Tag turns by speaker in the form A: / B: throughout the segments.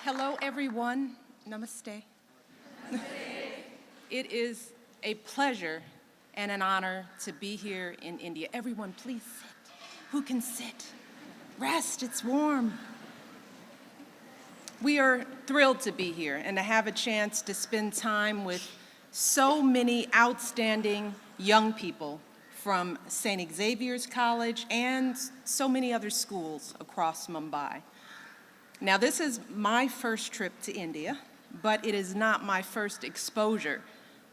A: Hello, everyone. Namaste. It is a pleasure and an honor to be here in India. Everyone, please sit. Who can sit? Rest, it's warm. We are thrilled to be here and to have a chance to spend time with so many outstanding young people from St. Xavier's College and so many other schools across Mumbai. Now, this is my first trip to India, but it is not my first exposure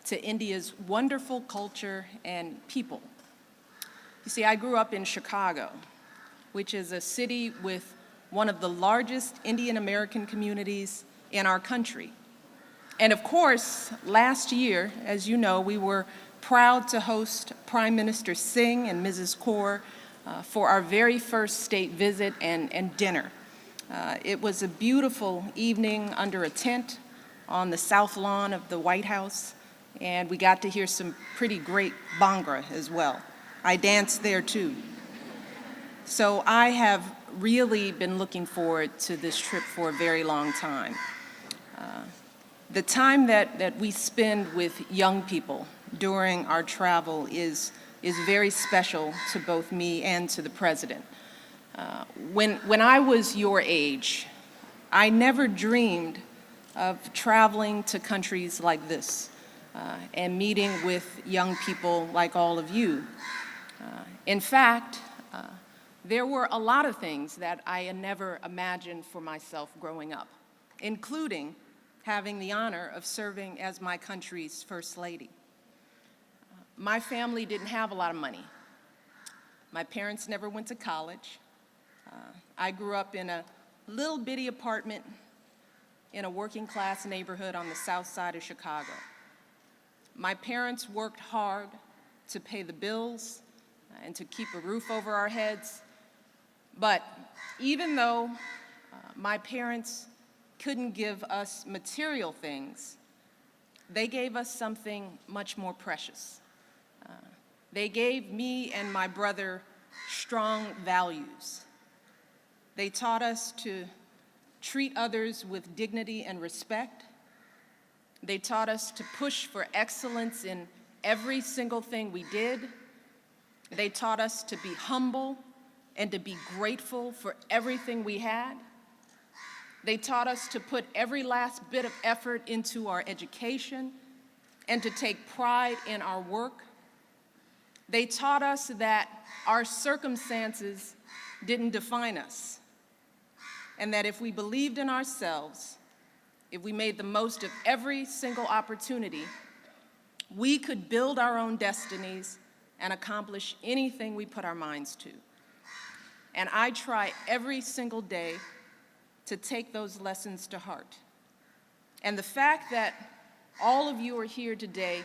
A: to India's wonderful culture and people. You see, I grew up in Chicago, which is a city with one of the largest Indian American communities in our country. And of course, last year, as you know, we were proud to host Prime Minister Singh and Mrs. Kaur for our very first state visit and dinner. It was a beautiful evening under a tent on the south lawn of the White House, and we got to hear some pretty great Bhangra as well. I danced there too. So I have really been looking forward to this trip for a very long time. The time that we spend with young people during our travel is very special to both me and to the President. When I was your age, I never dreamed of traveling to countries like this and meeting with young people like all of you. In fact, there were a lot of things that I had never imagined for myself growing up, including having the honor of serving as my country's First Lady. My family didn't have a lot of money. My parents never went to college. I grew up in a little bitty apartment in a working class neighborhood on the south side of Chicago. My parents worked hard to pay the bills and to keep a roof over our heads. But even though my parents couldn't give us material things, they gave us something much more precious. They gave me and my brother strong values. They taught us to treat others with dignity and respect. They taught us to push for excellence in every single thing we did. They taught us to be humble and to be grateful for everything we had. They taught us to put every last bit of effort into our education and to take pride in our work. They taught us that our circumstances didn't define us, and that if we believed in ourselves, if we made the most of every single opportunity, we could build our own destinies and accomplish anything we put our minds to. And I try every single day to take those lessons to heart. And the fact that all of you are here today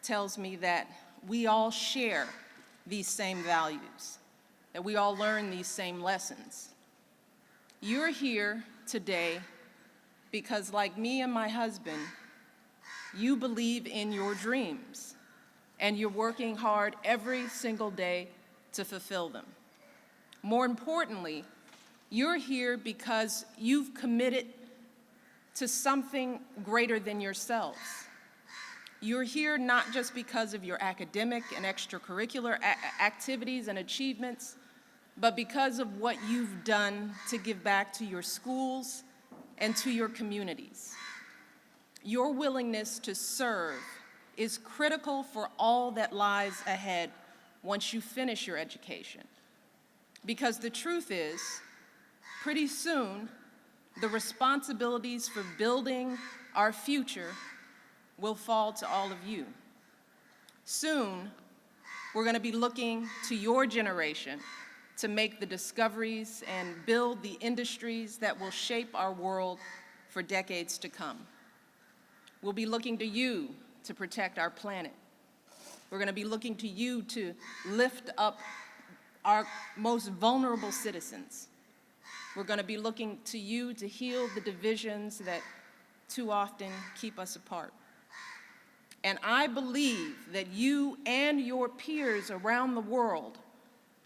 A: tells me that we all share these same values, that we all learn these same lessons. You're here today because, like me and my husband, you believe in your dreams, and you're working hard every single day to fulfill them. More importantly, you're here because you've committed to something greater than yourselves. You're here not just because of your academic and extracurricular activities and achievements, but because of what you've done to give back to your schools and to your communities. Your willingness to serve is critical for all that lies ahead once you finish your education. Because the truth is, pretty soon, the responsibilities for building our future will fall to all of you. Soon, we're going to be looking to your generation to make the discoveries and build the industries that will shape our world for decades to come. We'll be looking to you to protect our planet. We're going to be looking to you to lift up our most vulnerable citizens. We're going to be looking to you to heal the divisions that too often keep us apart. And I believe that you and your peers around the world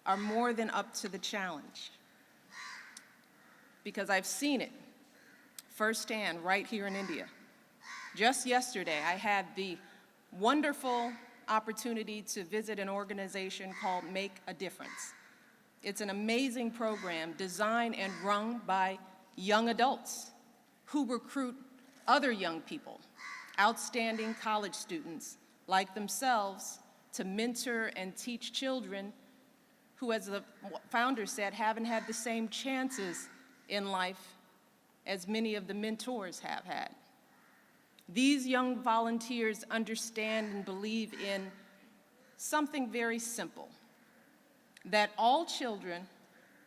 A: are more than up to the challenge. Because I've seen it firsthand right here in India. Just yesterday, I had the wonderful opportunity to visit an organization called Make a Difference. It's an amazing program designed and run by young adults who recruit other young people, outstanding college students like themselves, to mentor and teach children who, as the founder said, haven't had the same chances in life as many of the mentors have had. These young volunteers understand and believe in something very simple, that all children,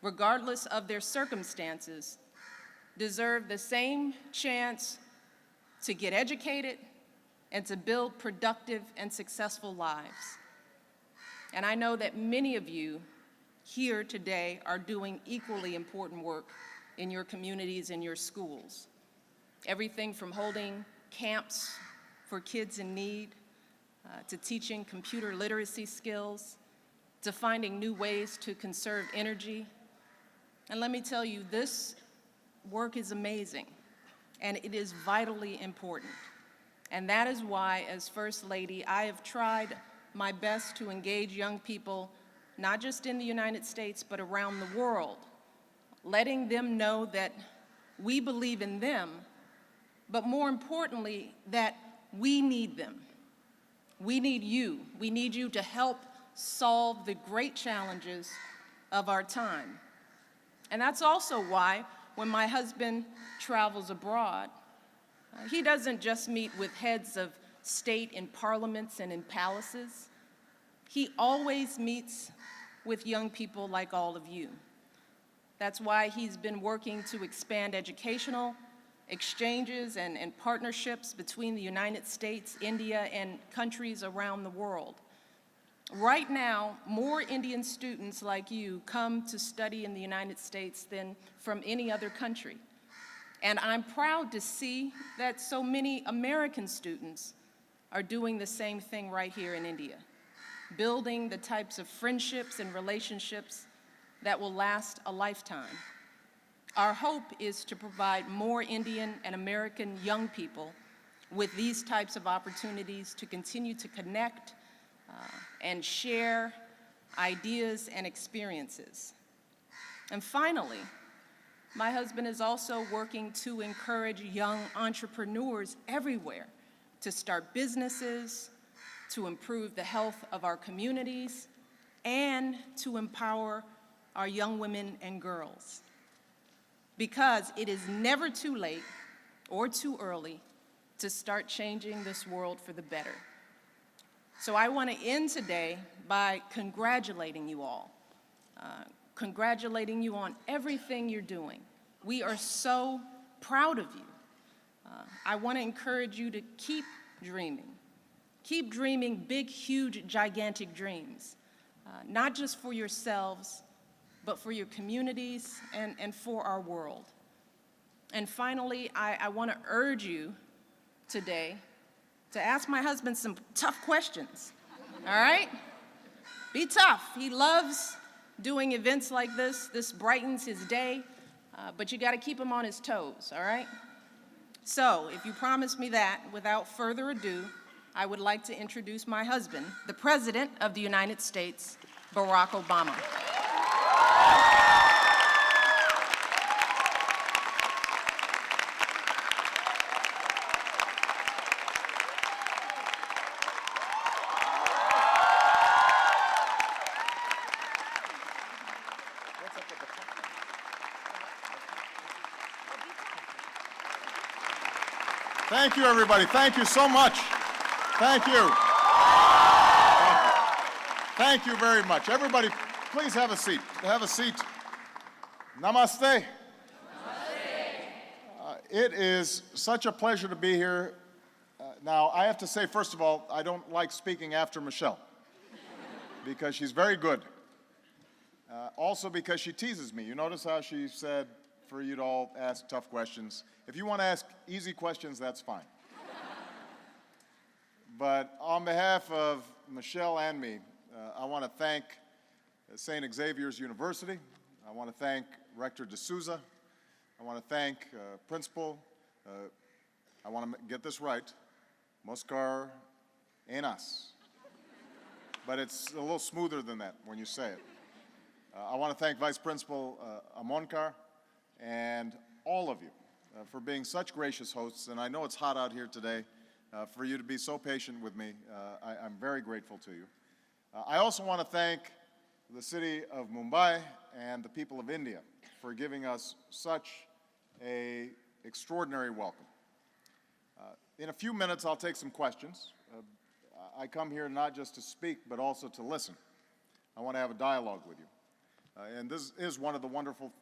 A: regardless of their circumstances, deserve the same chance to get educated and to build productive and successful lives. And I know that many of you here today are doing equally important work in your communities and your schools. Everything from holding camps for kids in need, to teaching computer literacy skills, to finding new ways to conserve energy. And let me tell you, this work is amazing, and it is vitally important. And that is why, as First Lady, I have tried my best to engage young people, not just in the United States, but around the world, letting them know that we believe in them, but more importantly, that we need them. We need you. We need you to help solve the great challenges of our time. And that's also why, when my husband travels abroad, he doesn't just meet with heads of state in parliaments and in palaces. He always meets with young people like all of you. That's why he's been working to expand educational exchanges and partnerships between the United States, India, and countries around the world. Right now, more Indian students like you come to study in the United States than from any other country. And I'm proud to see that so many American students are doing the same thing right here in India, building the types of friendships and relationships that will last a lifetime. Our hope is to provide more Indian and American young people with these types of opportunities to continue to connect and share ideas and experiences. And finally, my husband is also working to encourage young entrepreneurs everywhere to start businesses, to improve the health of our communities, and to empower our young women and girls. Because it is never too late or too early to start changing this world for the better. So I want to end today by congratulating you all, congratulating you on everything you're doing. We are so proud of you. I want to encourage you to keep dreaming big, huge, gigantic dreams, not just for yourselves, but for your communities and for our world. And finally, I want to urge you today to ask my husband some tough questions, all right? Be tough. He loves doing events like this. This brightens his day, but you got to keep him on his toes, all right? So if you promise me that, without further ado, I would like to introduce my husband, the President of the United States, Barack Obama.
B: Thank you, everybody. Thank you so much. Thank you. Thank you very much. Everybody, please have a seat. Have a seat. Namaste. It is such a pleasure to be here. Now, I have to say, first of all, I don't like speaking after Michelle because she's very good. Also because she teases me. You notice how she said for you to all ask tough questions. If you want to ask easy questions, that's fine. But on behalf of Michelle and me, I want to thank St. Xavier's University. I want to thank Rector D'Souza. I want to thank Principal I want to get this right, Muskar Enas. But it's a little smoother than that when you say it. I want to thank Vice Principal Amonkar and all of you for being such gracious hosts. And I know it's hot out here today. For you to be so patient with me, I'm very grateful to you. I also want to thank the city of Mumbai and the people of India for giving us such an extraordinary welcome. In a few minutes, I'll take some questions. I come here not just to speak, but also to listen. I want to have a dialogue with you. And this is one of the wonderful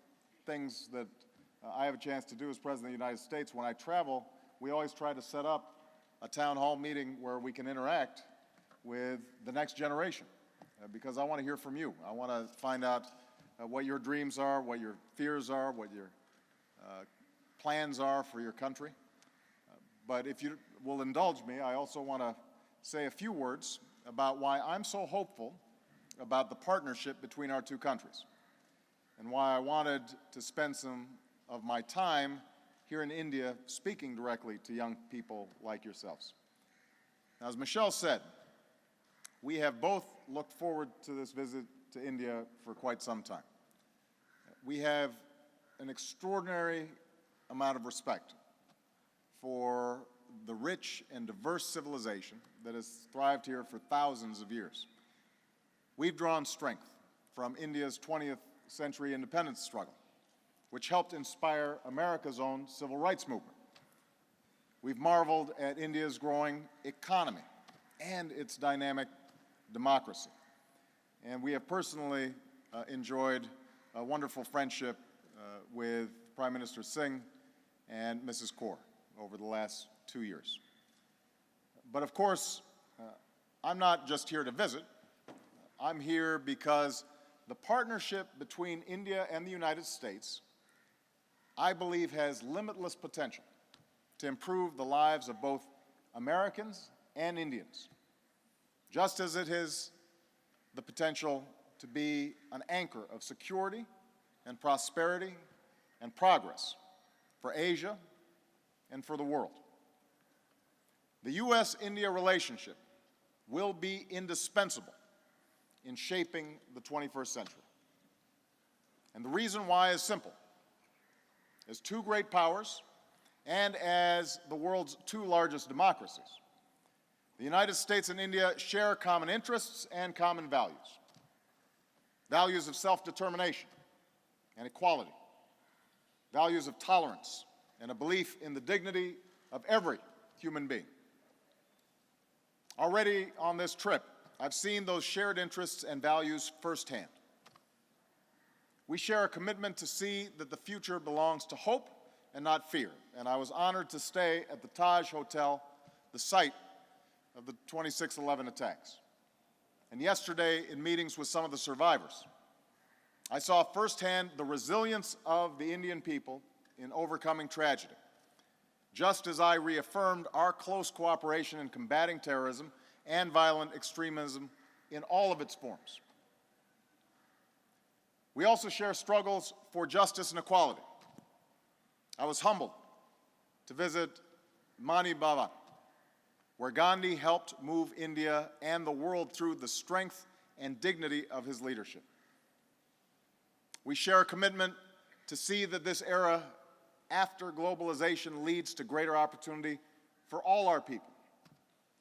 B: things that I have a chance to do as President of the United States. When I travel, we always try to set up a town hall meeting where we can interact with the next generation, because I want to hear from you. I want to find out what your dreams are, what your fears are, what your plans are for your country. But if you will indulge me, I also want to say a few words about why I'm so hopeful about the partnership between our two countries, and why I wanted to spend some of my time here in India speaking directly to young people like yourselves. Now, as Michelle said, we have both looked forward to this visit to India for quite some time. We have an extraordinary amount of respect for the rich and diverse civilization that has thrived here for thousands of years. We've drawn strength from India's 20th century independence struggle, which helped inspire America's own civil rights movement. We've marveled at India's growing economy and its dynamic democracy. And we have personally enjoyed a wonderful friendship with Prime Minister Singh and Mrs. Kaur over the last 2 years. But of course, I'm not just here to visit. I'm here because the partnership between India and the United States, I believe, has limitless potential to improve the lives of both Americans and Indians, just as it has the potential to be an anchor of security and prosperity and progress for Asia and for the world. The U.S.-India relationship will be indispensable in shaping the 21st century. And the reason why is simple. As two great powers and as the world's two largest democracies, the United States and India share common interests and common values. Values of self-determination and equality. Values of tolerance and a belief in the dignity of every human being. Already on this trip, I've seen those shared interests and values firsthand. We share a commitment to see that the future belongs to hope and not fear. And I was honored to stay at the Taj Hotel, the site of the 26/11 attacks. And yesterday, in meetings with some of the survivors, I saw firsthand the resilience of the Indian people in overcoming tragedy, just as I reaffirmed our close cooperation in combating terrorism and violent extremism in all of its forms. We also share struggles for justice and equality. I was humbled to visit Mani Bhavan, where Gandhi helped move India and the world through the strength and dignity of his leadership. We share a commitment to see that this era after globalization leads to greater opportunity for all our people.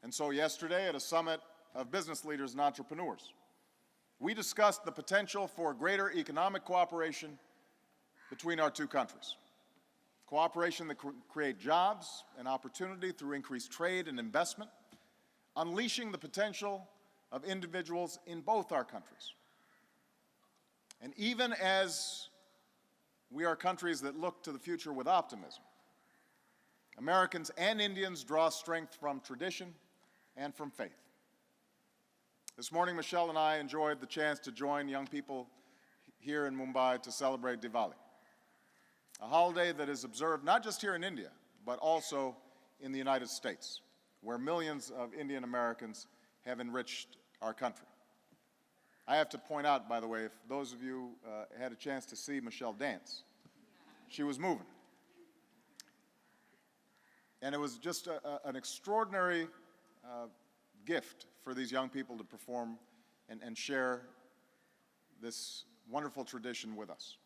B: And so yesterday, at a summit of business leaders and entrepreneurs, we discussed the potential for greater economic cooperation between our two countries. Cooperation that create jobs and opportunity through increased trade and investment, unleashing the potential of individuals in both our countries. And even as we are countries that look to the future with optimism, Americans and Indians draw strength from tradition and from faith. This morning, Michelle and I enjoyed the chance to join young people here in Mumbai to celebrate Diwali, a holiday that is observed not just here in India, but also in the United States, where millions of Indian Americans have enriched our country. I have to point out, by the way, if those of you had a chance to see Michelle dance, she was moving. And it was just an extraordinary gift for these young people to perform and share this wonderful tradition with us.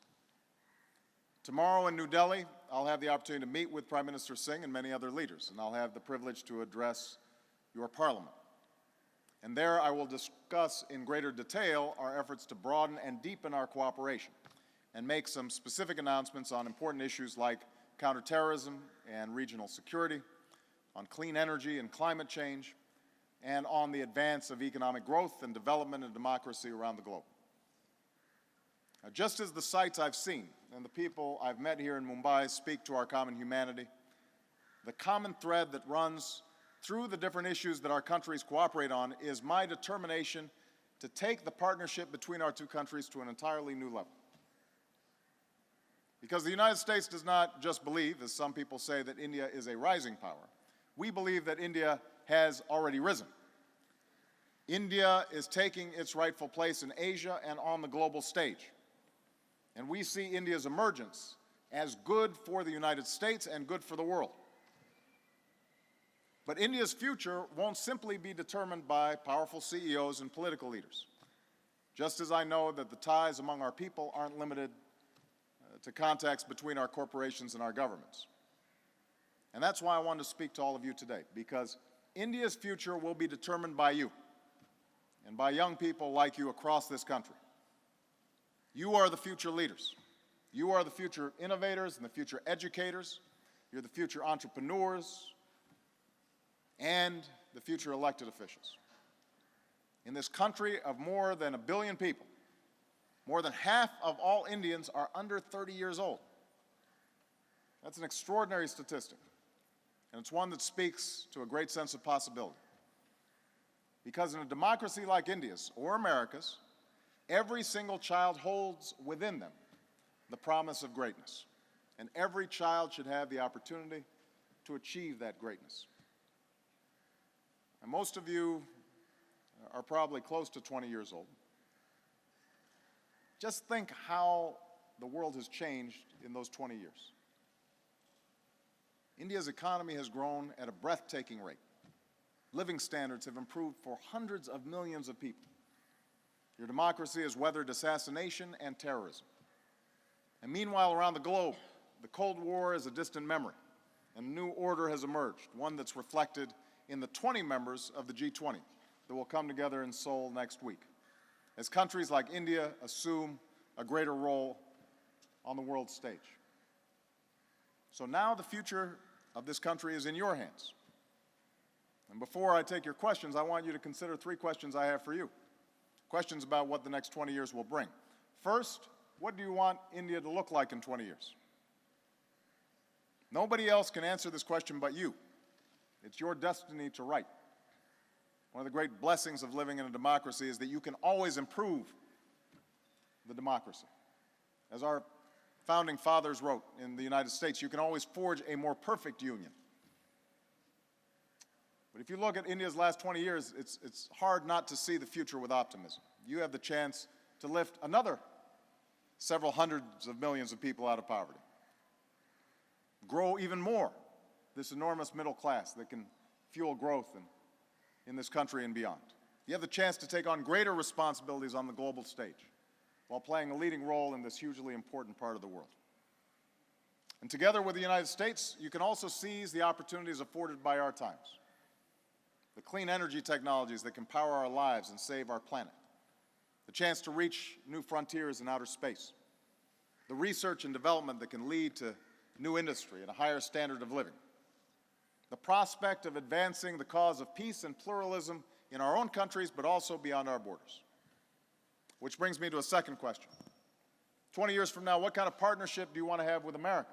B: Tomorrow in New Delhi, I'll have the opportunity to meet with Prime Minister Singh and many other leaders, and I'll have the privilege to address your parliament. And there I will discuss in greater detail our efforts to broaden and deepen our cooperation and make some specific announcements on important issues like counterterrorism and regional security, on clean energy and climate change, and on the advance of economic growth and development and democracy around the globe. Now, just as the sights I've seen and the people I've met here in Mumbai speak to our common humanity, the common thread that runs through the different issues that our countries cooperate on is my determination to take the partnership between our two countries to an entirely new level. Because the United States does not just believe, as some people say, that India is a rising power. We believe that India has already risen. India is taking its rightful place in Asia and on the global stage. And we see India's emergence as good for the United States and good for the world. But India's future won't simply be determined by powerful CEOs and political leaders, just as I know that the ties among our people aren't limited to contacts between our corporations and our governments. And that's why I wanted to speak to all of you today, because India's future will be determined by you and by young people like you across this country. You are the future leaders. You are the future innovators and the future educators. You're the future entrepreneurs and the future elected officials. In this country of more than 1 billion people, more than half of all Indians are under 30 years old. That's an extraordinary statistic, and it's one that speaks to a great sense of possibility. Because in a democracy like India's or America's, every single child holds within them the promise of greatness, and every child should have the opportunity to achieve that greatness. And most of you are probably close to 20 years old. Just think how the world has changed in those 20 years. India's economy has grown at a breathtaking rate. Living standards have improved for hundreds of millions of people. Your democracy has weathered assassination and terrorism. And meanwhile, around the globe, the Cold War is a distant memory, and a new order has emerged, one that's reflected in the 20 members of the G20 that will come together in Seoul next week, as countries like India assume a greater role on the world stage. So now the future of this country is in your hands. And before I take your questions, I want you to consider 3 questions I have for you. Questions about what the next 20 years will bring. First, what do you want India to look like in 20 years? Nobody else can answer this question but you. It's your destiny to write. One of the great blessings of living in a democracy is that you can always improve the democracy. As our founding fathers wrote in the United States, you can always forge a more perfect union. But if you look at India's last 20 years, it's hard not to see the future with optimism. You have the chance to lift another several hundreds of millions of people out of poverty. Grow even more this enormous middle class that can fuel growth in this country and beyond. You have the chance to take on greater responsibilities on the global stage while playing a leading role in this hugely important part of the world. And together with the United States, you can also seize the opportunities afforded by our times. The clean energy technologies that can power our lives and save our planet. The chance to reach new frontiers in outer space. The research and development that can lead to new industry and a higher standard of living. The prospect of advancing the cause of peace and pluralism in our own countries, but also beyond our borders. Which brings me to a second question. 20 years from now, what kind of partnership do you want to have with America?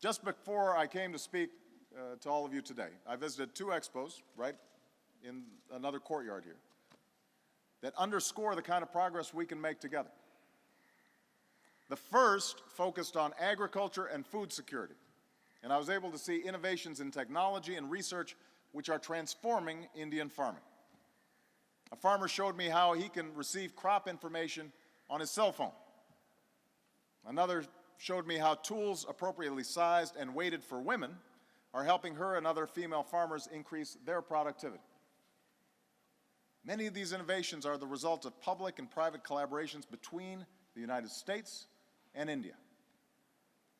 B: Just before I came to speak to all of you today, I visited 2 expos, right, in another courtyard here, that underscore the kind of progress we can make together. The first focused on agriculture and food security, and I was able to see innovations in technology and research which are transforming Indian farming. A farmer showed me how he can receive crop information on his cell phone. Another showed me how tools appropriately sized and weighted for women are helping her and other female farmers increase their productivity. Many of these innovations are the result of public and private collaborations between the United States and India.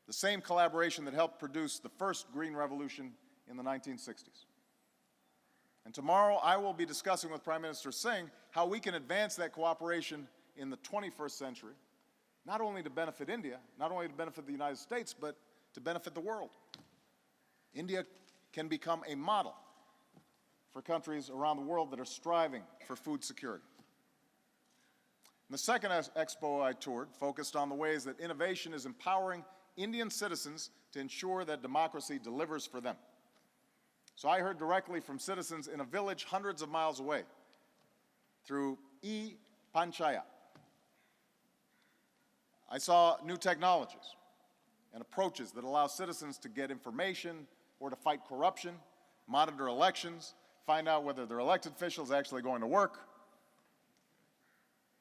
B: The same collaboration that helped produce the first green revolution in the 1960s. And tomorrow I will be discussing with Prime Minister Singh how we can advance that cooperation in the 21st century, not only to benefit India, not only to benefit the United States, but to benefit the world. India can become a model for countries around the world that are striving for food security. And the second expo I toured focused on the ways that innovation is empowering Indian citizens to ensure that democracy delivers for them. So I heard directly from citizens in a village hundreds of miles away through e-Panchayat. I saw new technologies and approaches that allow citizens to get information or to fight corruption, monitor elections, find out whether their elected officials are actually going to work,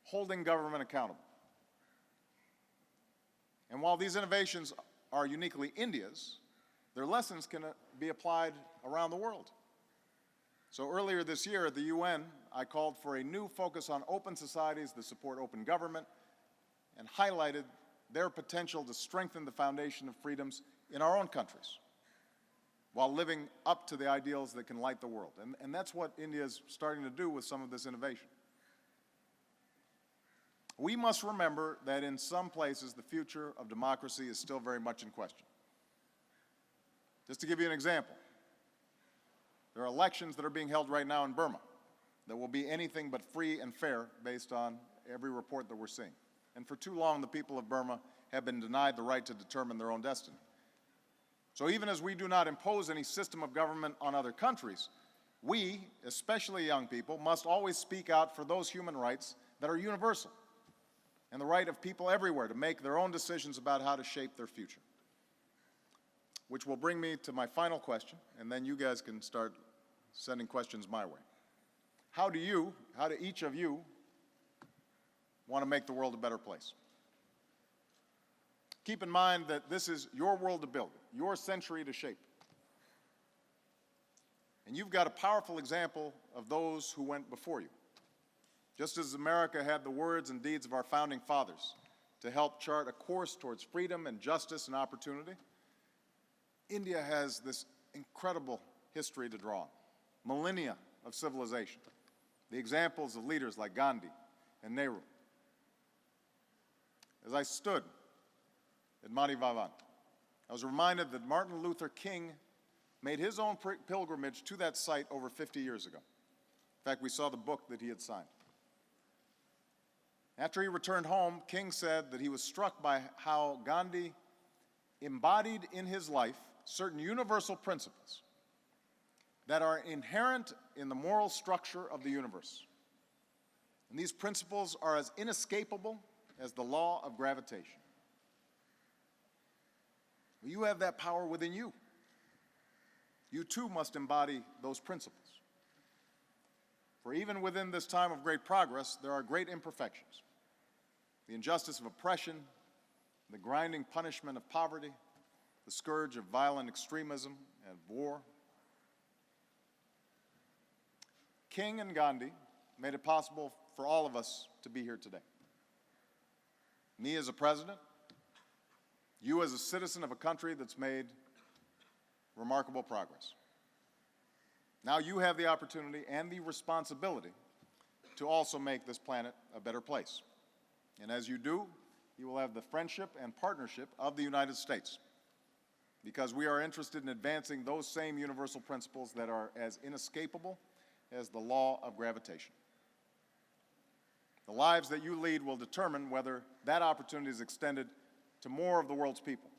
B: holding government accountable. And while these innovations are uniquely India's, their lessons can be applied around the world. So earlier this year at the UN, I called for a new focus on open societies that support open government and highlighted their potential to strengthen the foundation of freedoms in our own countries while living up to the ideals that can light the world. And that's what India is starting to do with some of this innovation. We must remember that in some places the future of democracy is still very much in question. Just to give you an example, there are elections that are being held right now in Burma that will be anything but free and fair based on every report that we're seeing. And for too long, the people of Burma have been denied the right to determine their own destiny. So even as we do not impose any system of government on other countries, we, especially young people, must always speak out for those human rights that are universal and the right of people everywhere to make their own decisions about how to shape their future. Which will bring me to my final question, and then you guys can start sending questions my way. How do each of you want to make the world a better place? Keep in mind that this is your world to build, your century to shape. And you've got a powerful example of those who went before you. Just as America had the words and deeds of our founding fathers to help chart a course towards freedom and justice and opportunity, India has this incredible history to draw on, millennia of civilization, the examples of leaders like Gandhi and Nehru. As I stood at Mati Bhavan, I was reminded that Martin Luther King made his own pilgrimage to that site over 50 years ago. In fact, we saw the book that he had signed. After he returned home, King said that he was struck by how Gandhi embodied in his life certain universal principles that are inherent in the moral structure of the universe. And these principles are as inescapable as the law of gravitation. Well, you have that power within you. You too must embody those principles. For even within this time of great progress, there are great imperfections. The injustice of oppression, the grinding punishment of poverty, the scourge of violent extremism and war. King and Gandhi made it possible for all of us to be here today. Me as a president, you as a citizen of a country that's made remarkable progress. Now you have the opportunity and the responsibility to also make this planet a better place. And as you do, you will have the friendship and partnership of the United States, because we are interested in advancing those same universal principles that are as inescapable as the law of gravitation. The lives that you lead will determine whether that opportunity is extended to more of the world's people,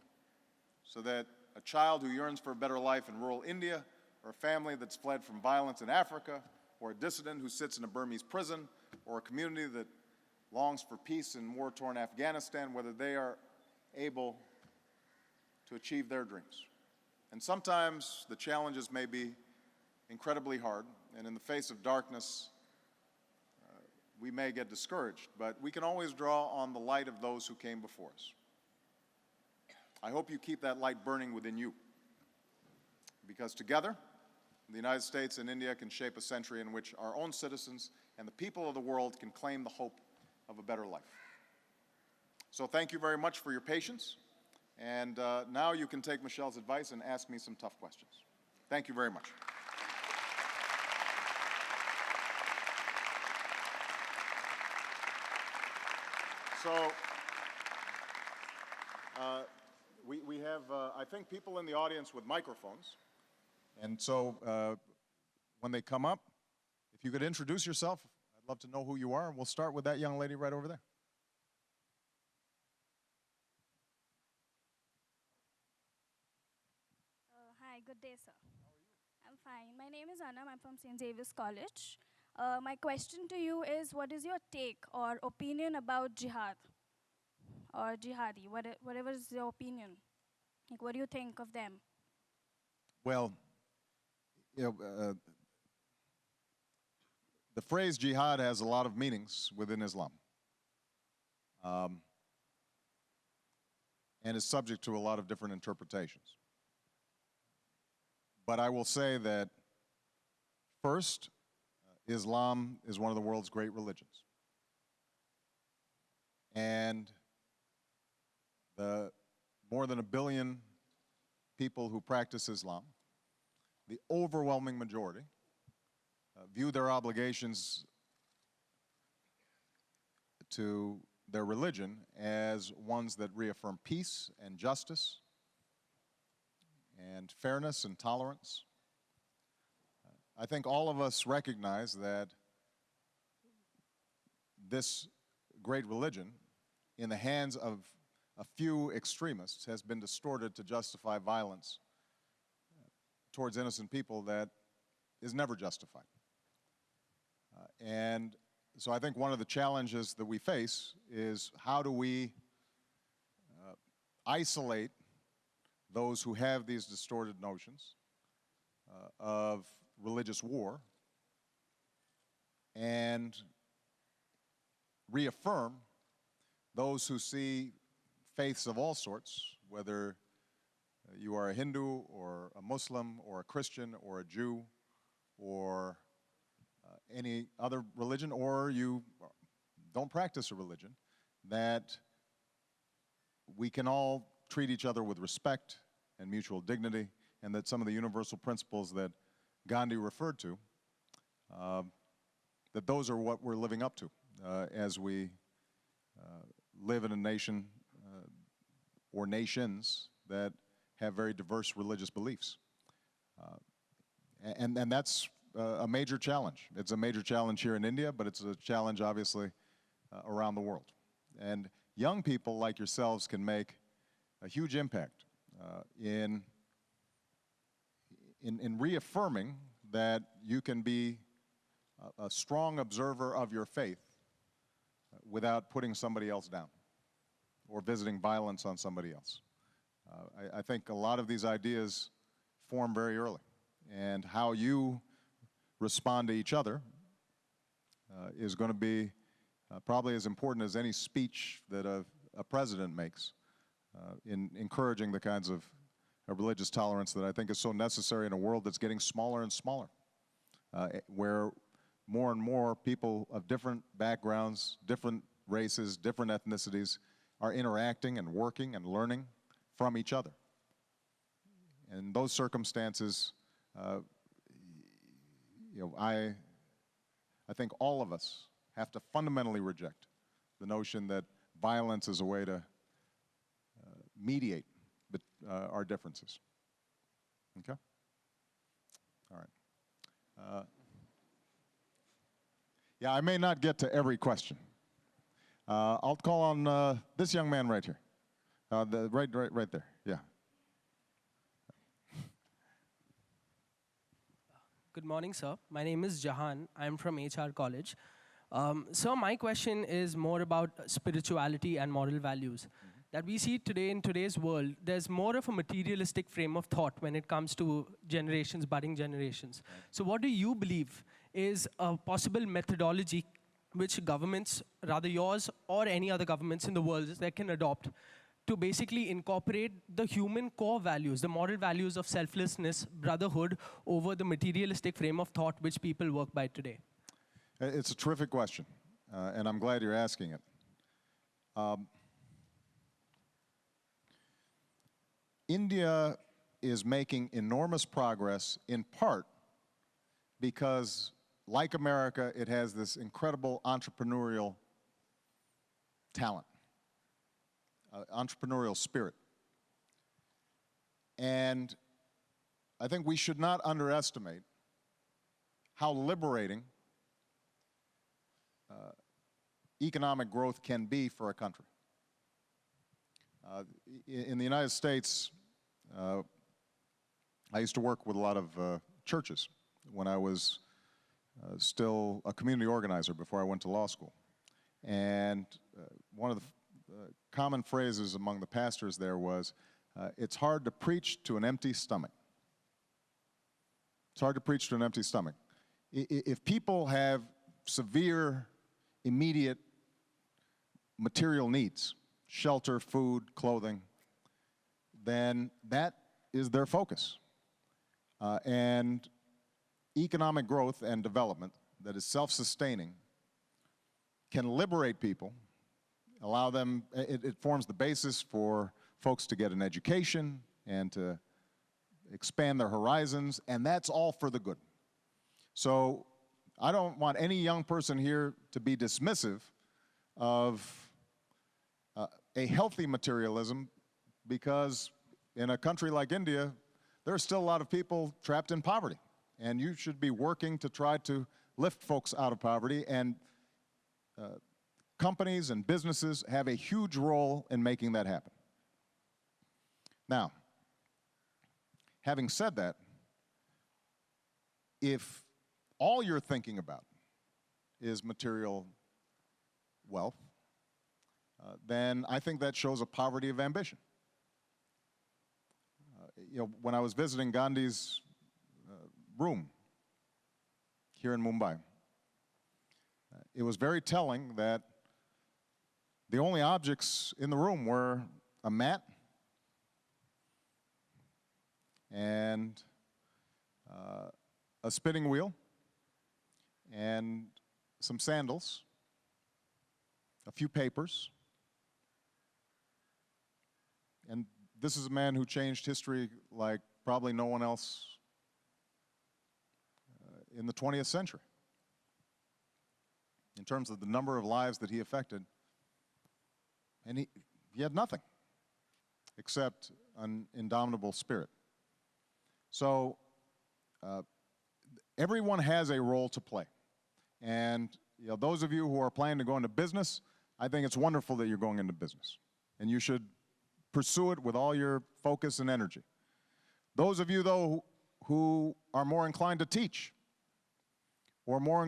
B: so that a child who yearns for a better life in rural India, or a family that's fled from violence in Africa, or a dissident who sits in a Burmese prison, or a community that longs for peace in war-torn Afghanistan, whether they are able to achieve their dreams. And sometimes the challenges may be incredibly hard, and in the face of darkness, we may get discouraged, but we can always draw on the light of those who came before us. I hope you keep that light burning within you. Because together, the United States and India can shape a century in which our own citizens and the people of the world can claim the hope of a better life. So thank you very much for your patience. And now you can take Michelle's advice and ask me some tough questions. Thank you very much. So we have, I think, people in the audience with microphones. And so when they come up, if you could introduce yourself, I'd love to know who you are. And we'll start with that young lady right over there.
C: Hi, good day, sir. How are you? I'm fine. My name is Anam. I'm from St. Xavier's College. My question to you is, what is your take or opinion about jihad or jihadi, whatever is your opinion? Like, what do you think of them?
B: Well, you know, the phrase jihad has a lot of meanings within Islam. And is subject to a lot of different interpretations. But I will say that, first, Islam is one of the world's great religions. And the more than 1 billion people who practice Islam, the overwhelming majority, view their obligations to their religion as ones that reaffirm peace and justice and fairness and tolerance. I think all of us recognize that this great religion, in the hands of a few extremists, has been distorted to justify violence towards innocent people that is never justified. And so I think one of the challenges that we face is, how do we isolate those who have these distorted notions of religious war and reaffirm those who see faiths of all sorts, whether you are a Hindu or a Muslim or a Christian or a Jew or any other religion, or you don't practice a religion, that we can all treat each other with respect and mutual dignity, and that some of the universal principles that Gandhi referred to, that those are what we're living up to as we live in a nation or nations that have very diverse religious beliefs. And that's a major challenge. It's a major challenge here in India, but it's a challenge, obviously, around the world. And young people like yourselves can make a huge impact in reaffirming that you can be a strong observer of your faith without putting somebody else down or visiting violence on somebody else. I think a lot of these ideas form very early, and how you respond to each other is going to be probably as important as any speech that a president makes in encouraging the kinds of religious tolerance that I think is so necessary in a world that's getting smaller and smaller, where more and more people of different backgrounds, different races, different ethnicities are interacting and working and learning from each other. In those circumstances, I think all of us have to fundamentally reject the notion that violence is a way to mediate our differences. Okay? All right. Yeah, I may not get to every question. I'll call on this young man right here. Right there, yeah.
D: Good morning, sir. My name is Jahan. I'm from HR College. So my question is more about spirituality and moral values. That we see today in today's world, there's more of a materialistic frame of thought when it comes to generations, budding generations. So what do you believe is a possible methodology which governments, rather yours or any other governments in the world, that can adopt to basically incorporate the human core values, the moral values of selflessness, brotherhood, over the materialistic frame of thought which people work by today?
B: It's a terrific question, and I'm glad you're asking it. India is making enormous progress in part because, like America, it has this incredible entrepreneurial talent, entrepreneurial spirit. And I think we should not underestimate how liberating economic growth can be for a country. In the United States, I used to work with a lot of churches when I was still a community organizer before I went to law school. And one of the common phrases among the pastors there was, it's hard to preach to an empty stomach. It's hard to preach to an empty stomach. If people have severe, immediate material needs, shelter, food, clothing, then that is their focus. And economic growth and development that is self-sustaining can liberate people, allow them, it forms the basis for folks to get an education and to expand their horizons, and that's all for the good. So I don't want any young person here to be dismissive of a healthy materialism, because in a country like India, there are still a lot of people trapped in poverty, and you should be working to try to lift folks out of poverty, and companies and businesses have a huge role in making that happen. Now, having said that, if all you're thinking about is material wealth, then I think that shows a poverty of ambition. When I was visiting Gandhi's room here in Mumbai, it was very telling that the only objects in the room were a mat and a spinning wheel and some sandals, a few papers. And this is a man who changed history like probably no one else in the 20th century. In terms of the number of lives that he affected, and he had nothing except an indomitable spirit. So everyone has a role to play. And those of you who are planning to go into business, I think it's wonderful that you're going into business. And you should pursue it with all your focus and energy. Those of you, though, who are more inclined to teach or more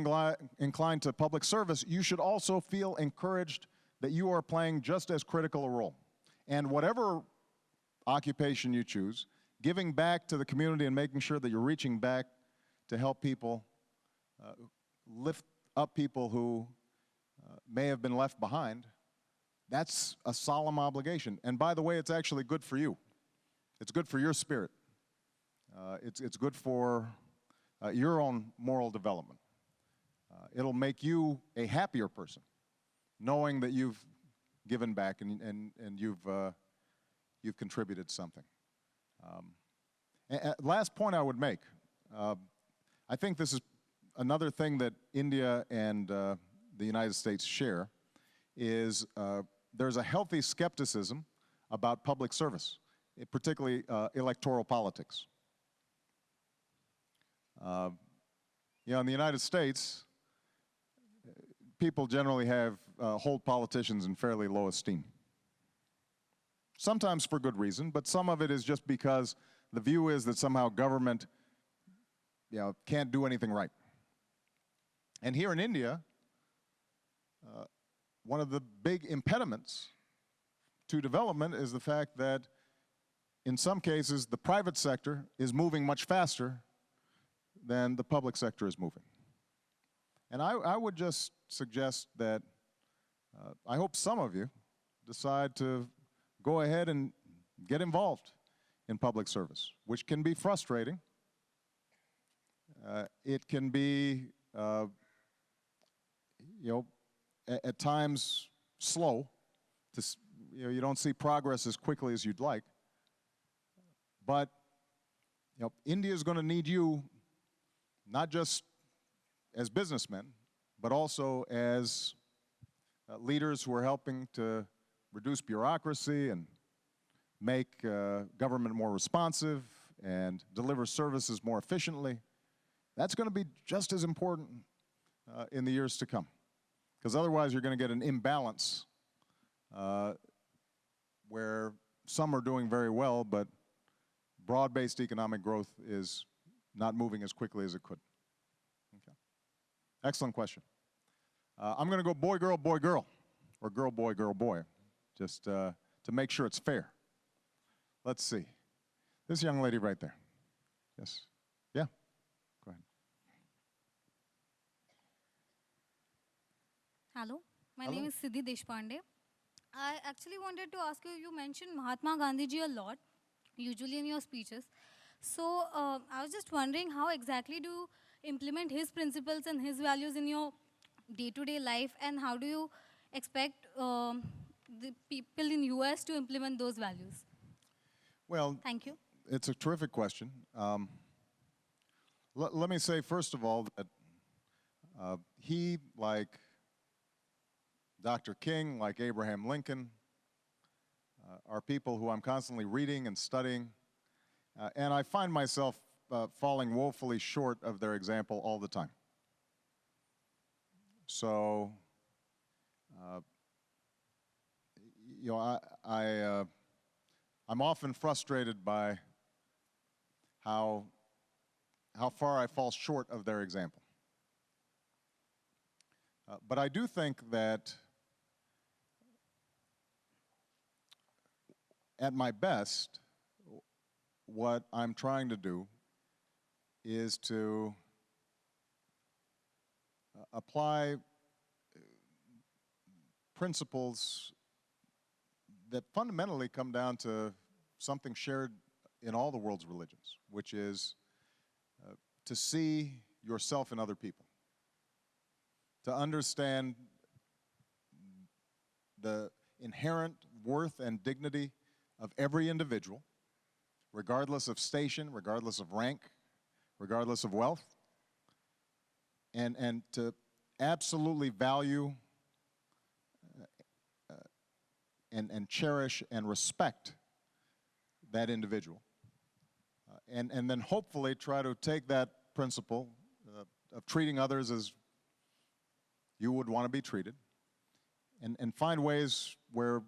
B: inclined to public service, you should also feel encouraged that you are playing just as critical a role. And whatever occupation you choose, giving back to the community and making sure that you're reaching back to help people, lift up people who may have been left behind, that's a solemn obligation. And by the way, it's actually good for you. It's good for your spirit. It's good for your own moral development. It'll make you a happier person, knowing that you've given back and you've contributed something. Last point I would make, I think this is another thing that India and the United States share, is there's a healthy skepticism about public service, particularly electoral politics. In the United States, people generally hold politicians in fairly low esteem. Sometimes for good reason, but some of it is just because the view is that somehow government can't do anything right. And here in India, one of the big impediments to development is the fact that in some cases the private sector is moving much faster than the public sector is moving. And I would just suggest that I hope some of you decide to go ahead and get involved in public service, which can be frustrating. It can be, at times slow. You don't see progress as quickly as you'd like. But India is going to need you, not just as businessmen, but also as leaders who are helping to reduce bureaucracy and make government more responsive and deliver services more efficiently. That's going to be just as important in the years to come, because otherwise you're going to get an imbalance where some are doing very well, but broad-based economic growth is not moving as quickly as it could. Okay. Excellent question. I'm going to go boy, girl, or girl, boy, just to make sure it's fair. Let's see. This young lady right there. Yes. Yeah? Go ahead.
E: Hello, my
B: Hello.
E: name is Siddhi Deshpande. I actually wanted to ask you, you mentioned Mahatma Gandhi ji a lot, usually in your speeches. So I was just wondering, how exactly do you implement his principles and his values in your day-to-day life, and how do you expect the people in US to implement those values?
B: Well,
E: Thank you.
B: it's a terrific question. Let me say, first of all, that he, like Dr. King, like Abraham Lincoln, are people who I'm constantly reading and studying, and I find myself falling woefully short of their example all the time. So, I'm often frustrated by how far I fall short of their example. But I do think that at my best, what I'm trying to do is to apply principles that fundamentally come down to something shared in all the world's religions, which is to see yourself in other people, to understand the inherent worth and dignity of every individual, regardless of station, regardless of rank, regardless of wealth, and to absolutely value and cherish and respect that individual. And then hopefully try to take that principle of treating others as you would want to be treated, and find ways where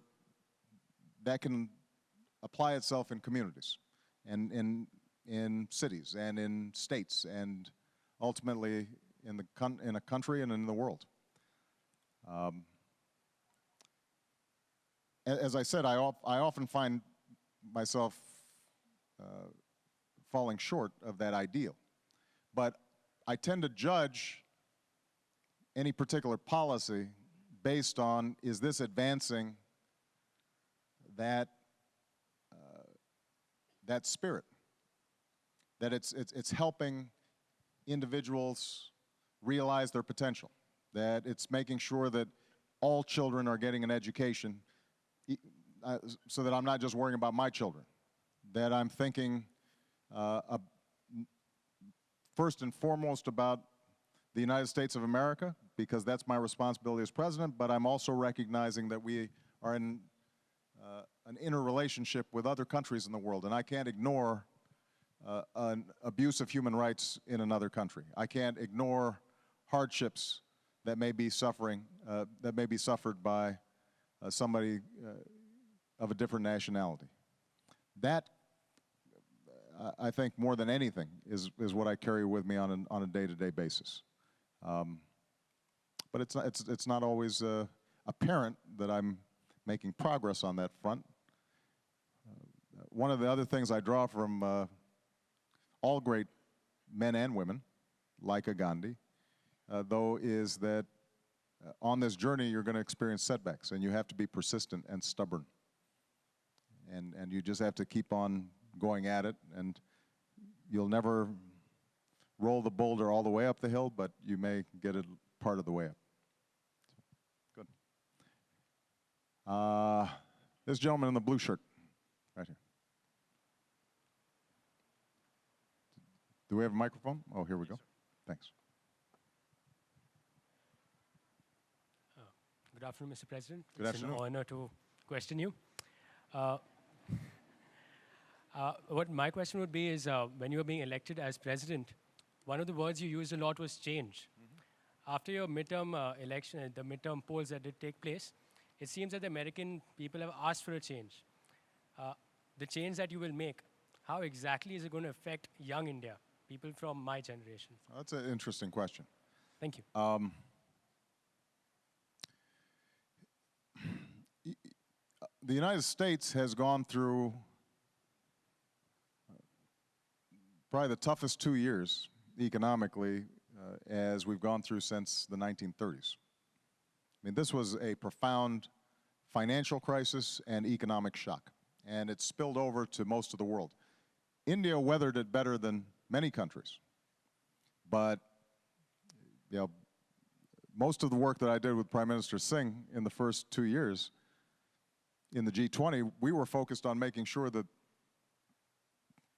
B: that can apply itself in communities, and in cities, and in states, and ultimately in a country and in the world. As I said, I often find myself falling short of that ideal. But I tend to judge any particular policy based on, is this advancing that spirit? That it's helping individuals realize their potential, that it's making sure that all children are getting an education, so that I'm not just worrying about my children, that I'm thinking first and foremost about the United States of America, because that's my responsibility as president, but I'm also recognizing that we are in an interrelationship with other countries in the world, and I can't ignore an abuse of human rights in another country. I can't ignore hardships that may be suffered by somebody of a different nationality. That, I think, more than anything, is what I carry with me on a day-to-day basis. But it's not always apparent that I'm making progress on that front. One of the other things I draw from all great men and women, like a Gandhi, though, is that on this journey you're going to experience setbacks, and you have to be persistent and stubborn. and you just have to keep on going at it, and you'll never roll the boulder all the way up the hill, but you may get it part of the way up. Good. This gentleman in the blue shirt, right here. Do we have a microphone? Oh, here we go. Thanks.
F: Good afternoon, Mr. President.
B: Good afternoon.
F: It's an honor to question you. What my question would be is, when you were being elected as president, one of the words you used a lot was change. After your midterm election, the midterm polls that did take place, it seems that the American people have asked for a change. The change that you will make, how exactly is it going to affect young India, people from my generation?
B: That's an interesting question.
F: Thank you.
B: The United States has gone through probably the toughest 2 years economically as we've gone through since the 1930s. I mean, this was a profound financial crisis and economic shock, and it spilled over to most of the world. India weathered it better than many countries, but you know, most of the work that I did with Prime Minister Singh in the first 2 years in the G20, we were focused on making sure that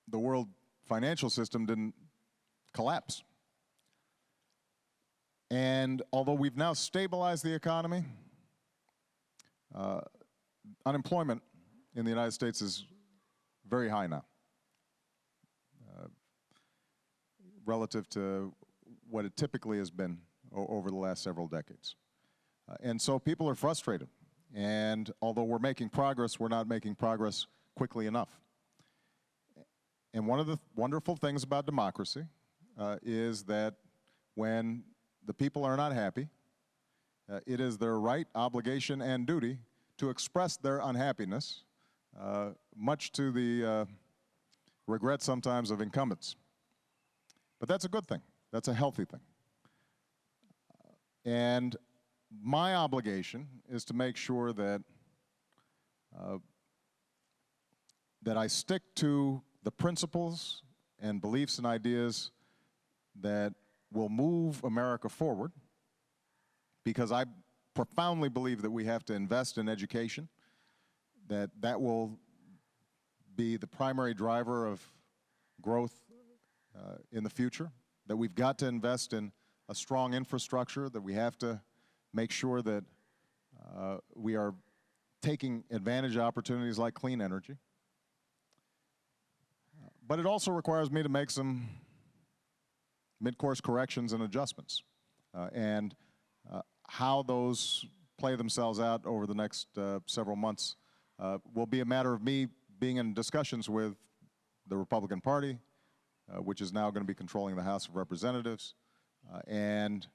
B: the world financial system didn't collapse. And although we've now stabilized the economy, unemployment in the United States is very high now, relative to what it typically has been over the last several decades. And so people are frustrated. And although we're making progress, we're not making progress quickly enough. And one of the wonderful things about democracy is that when the people are not happy, it is their right, obligation, and duty to express their unhappiness, much to the regret sometimes of incumbents. But that's a good thing. That's a healthy thing. And my obligation is to make sure that that I stick to the principles and beliefs and ideas that will move America forward, because I profoundly believe that we have to invest in education, that will be the primary driver of growth in the future, that we've got to invest in a strong infrastructure, that we have to make sure that we are taking advantage of opportunities like clean energy. But it also requires me to make some mid-course corrections and adjustments. And how those play themselves out over the next several months will be a matter of me being in discussions with the Republican Party, which is now going to be controlling the House of Representatives. And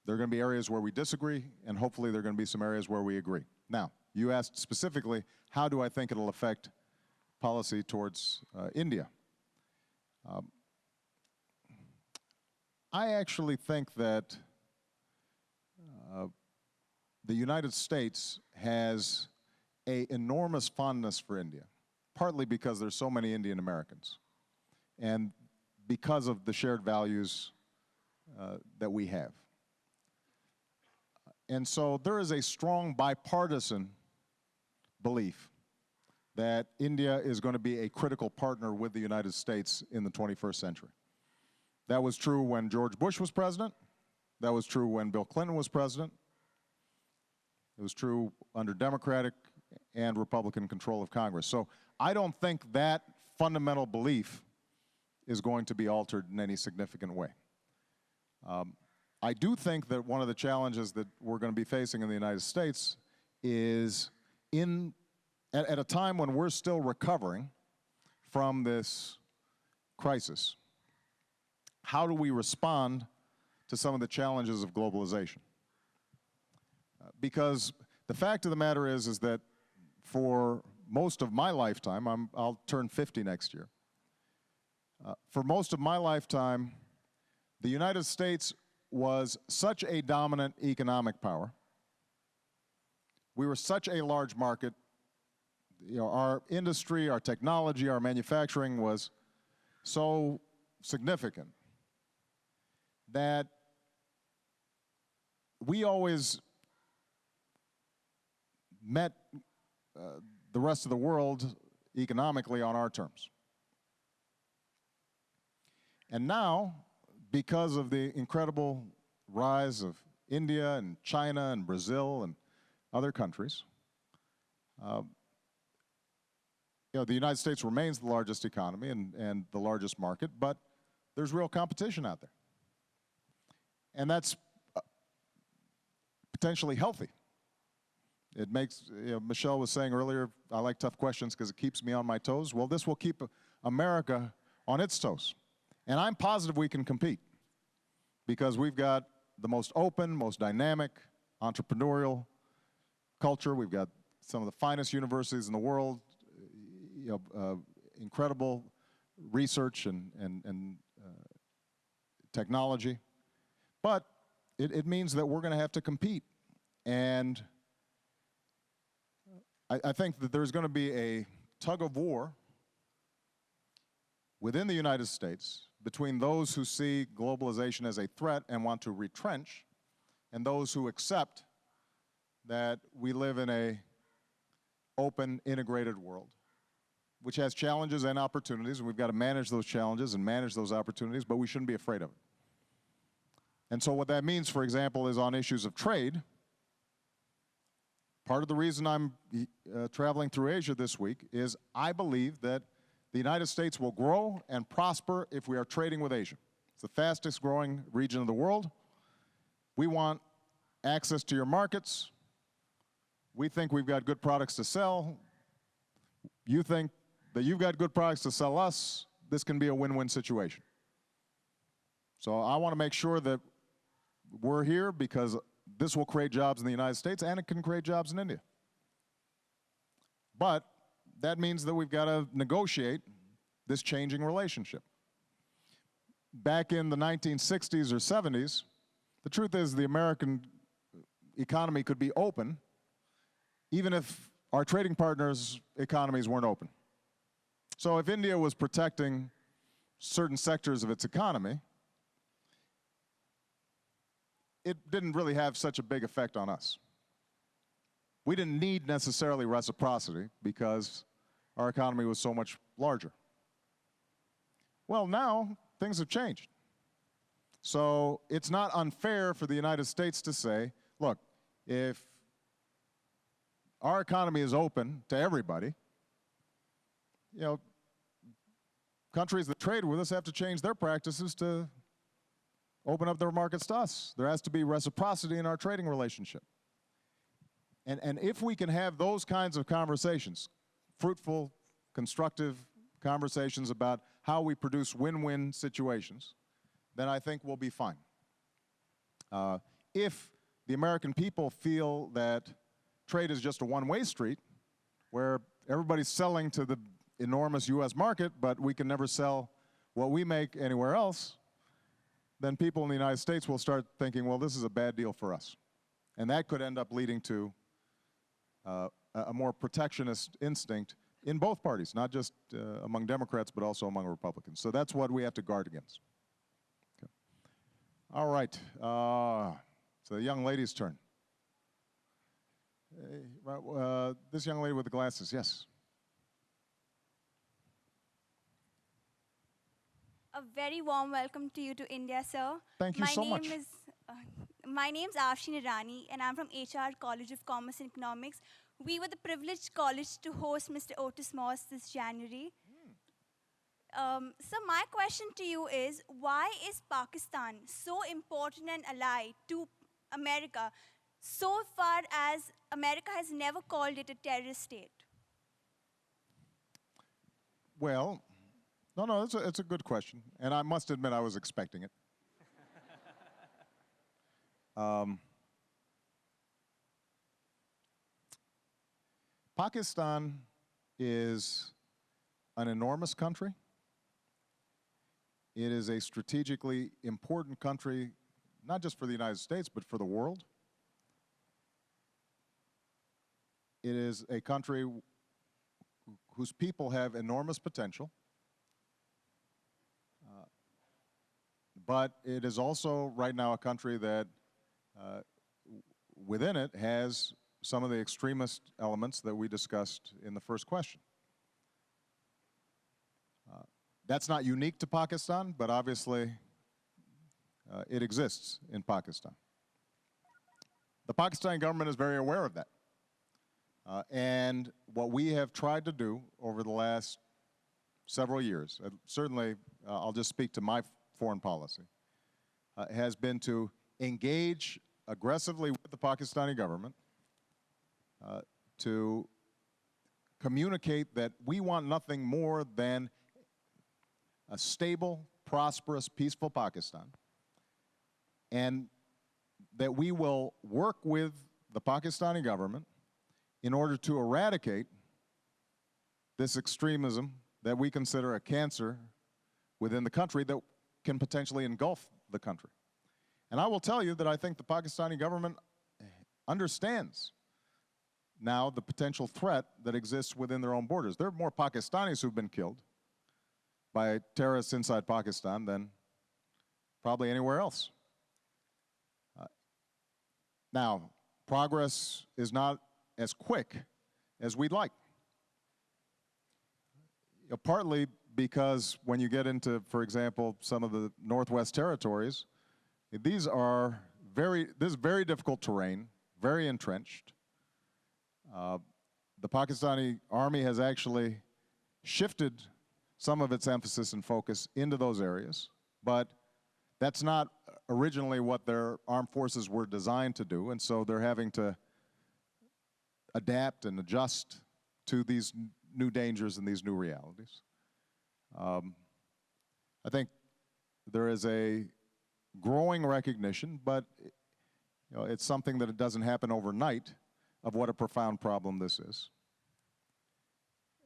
B: there are going to be areas where we disagree, and hopefully there are going to be some areas where we agree. Now, you asked specifically, how do I think it'll affect policy towards India? I actually think that the United States has an enormous fondness for India, partly because there's so many Indian Americans, and because of the shared values that we have. And so there is a strong bipartisan belief that India is going to be a critical partner with the United States in the 21st century. That was true when George Bush was president. That was true when Bill Clinton was president. It was true under Democratic and Republican control of Congress. So I don't think that fundamental belief is going to be altered in any significant way. I do think that one of the challenges that we're going to be facing in the United States is at a time when we're still recovering from this crisis. How do we respond to some of the challenges of globalization? Because the fact of the matter is that for most of my lifetime, I'll turn 50 next year. For most of my lifetime, the United States was such a dominant economic power. We were such a large market. our industry, our technology, our manufacturing was so significant that we always met the rest of the world economically on our terms. And now, because of the incredible rise of India and China and Brazil and other countries, the United States remains the largest economy and the largest market, but there's real competition out there. And that's potentially healthy. It makes, Michelle was saying earlier, I like tough questions because it keeps me on my toes. Well, this will keep America on its toes. And I'm positive we can compete because we've got the most open, most dynamic, entrepreneurial culture. We've got some of the finest universities in the world, incredible research and technology. But it means that we're going to have to compete. And I think that there's going to be a tug of war within the United States between those who see globalization as a threat and want to retrench and those who accept that we live in a open, integrated world, which has challenges and opportunities, and we've got to manage those challenges and manage those opportunities, but we shouldn't be afraid of it. And so what that means, for example, is on issues of trade. Part of the reason I'm traveling through Asia this week is I believe that the United States will grow and prosper if we are trading with Asia. It's the fastest growing region of the world. We want access to your markets. We think we've got good products to sell. You think that you've got good products to sell us. This can be a win-win situation. So I want to make sure that we're here because this will create jobs in the United States and it can create jobs in India. But that means that we've got to negotiate this changing relationship. Back in the 1960s or 70s, the truth is the American economy could be open even if our trading partners' economies weren't open. So if India was protecting certain sectors of its economy, it didn't really have such a big effect on us. We didn't need necessarily reciprocity because our economy was so much larger. Well, now things have changed. So it's not unfair for the United States to say, look, if our economy is open to everybody, countries that trade with us have to change their practices to open up their markets to us. There has to be reciprocity in our trading relationship. And if we can have those kinds of conversations, fruitful, constructive conversations about how we produce win-win situations, then I think we'll be fine. If the American people feel that trade is just a one-way street, where everybody's selling to the enormous U.S. market, but we can never sell what we make anywhere else, then people in the United States will start thinking, well, this is a bad deal for us. And that could end up leading to a more protectionist instinct in both parties, not just among Democrats, but also among Republicans. So that's what we have to guard against. Okay. All right. So the young lady's turn. This young lady with the glasses, yes.
G: A very warm welcome to you to India, sir.
B: Thank you so much.
G: My name's Afshin Irani, and I'm from HR College of Commerce and Economics. We were the privileged college to host Mr. Otis Moss this January. So my question to you is, why is Pakistan so important an ally to America, so far as America has never called it a terrorist state?
B: Well, no, it's a good question, and I must admit I was expecting it. Pakistan is an enormous country. It is a strategically important country, not just for the United States, but for the world. It is a country whose people have enormous potential, but it is also right now a country that within it has some of the extremist elements that we discussed in the first question. That's not unique to Pakistan, but obviously it exists in Pakistan. The Pakistani government is very aware of that. And what we have tried to do over the last several years, certainly I'll just speak to my foreign policy, has been to engage aggressively with the Pakistani government to communicate that we want nothing more than a stable, prosperous, peaceful Pakistan, and that we will work with the Pakistani government in order to eradicate this extremism that we consider a cancer within the country that can potentially engulf the country. And I will tell you that I think the Pakistani government understands now the potential threat that exists within their own borders. There are more Pakistanis who've been killed by terrorists inside Pakistan than probably anywhere else. Now, progress is not as quick as we'd like. Partly because when you get into, for example, some of the Northwest Territories, this is very difficult terrain, very entrenched. The Pakistani army has actually shifted some of its emphasis and focus into those areas, but that's not originally what their armed forces were designed to do, and so they're having to adapt and adjust to these new dangers and these new realities. I think there is a growing recognition, but it's something that it doesn't happen overnight, of what a profound problem this is.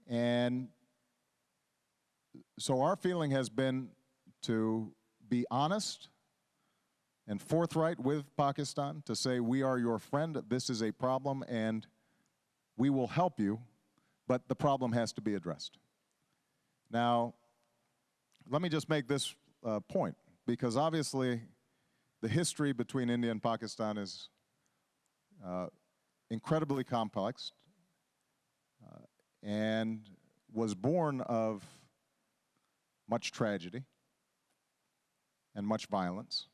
B: And so our feeling has been to be honest and forthright with Pakistan, to say we are your friend, this is a problem, and we will help you, but the problem has to be addressed. Now, let me just make this point, because obviously the history between India and Pakistan is incredibly complex and was born of much tragedy and much violence.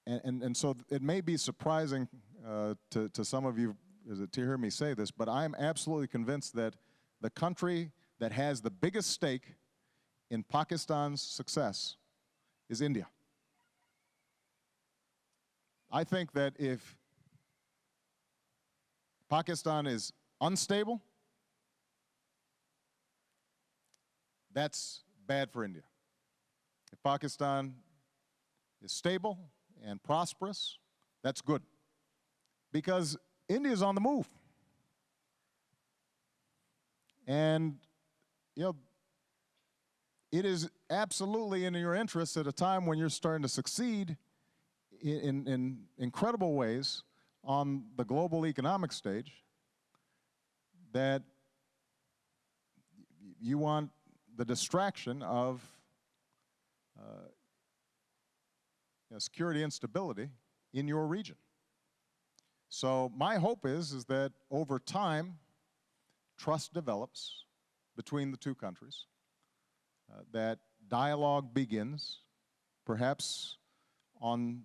B: And so it may be surprising to some of you to hear me say this, but I'm absolutely convinced that the country that has the biggest stake in Pakistan's success is India. I think that if Pakistan is unstable, that's bad for India. If Pakistan is stable and prosperous, that's good. Because India is on the move. And, it is absolutely in your interest at a time when you're starting to succeed in incredible ways on the global economic stage, that you want the distraction of security and stability in your region. So my hope is that over time, trust develops between the two countries, that dialogue begins, perhaps on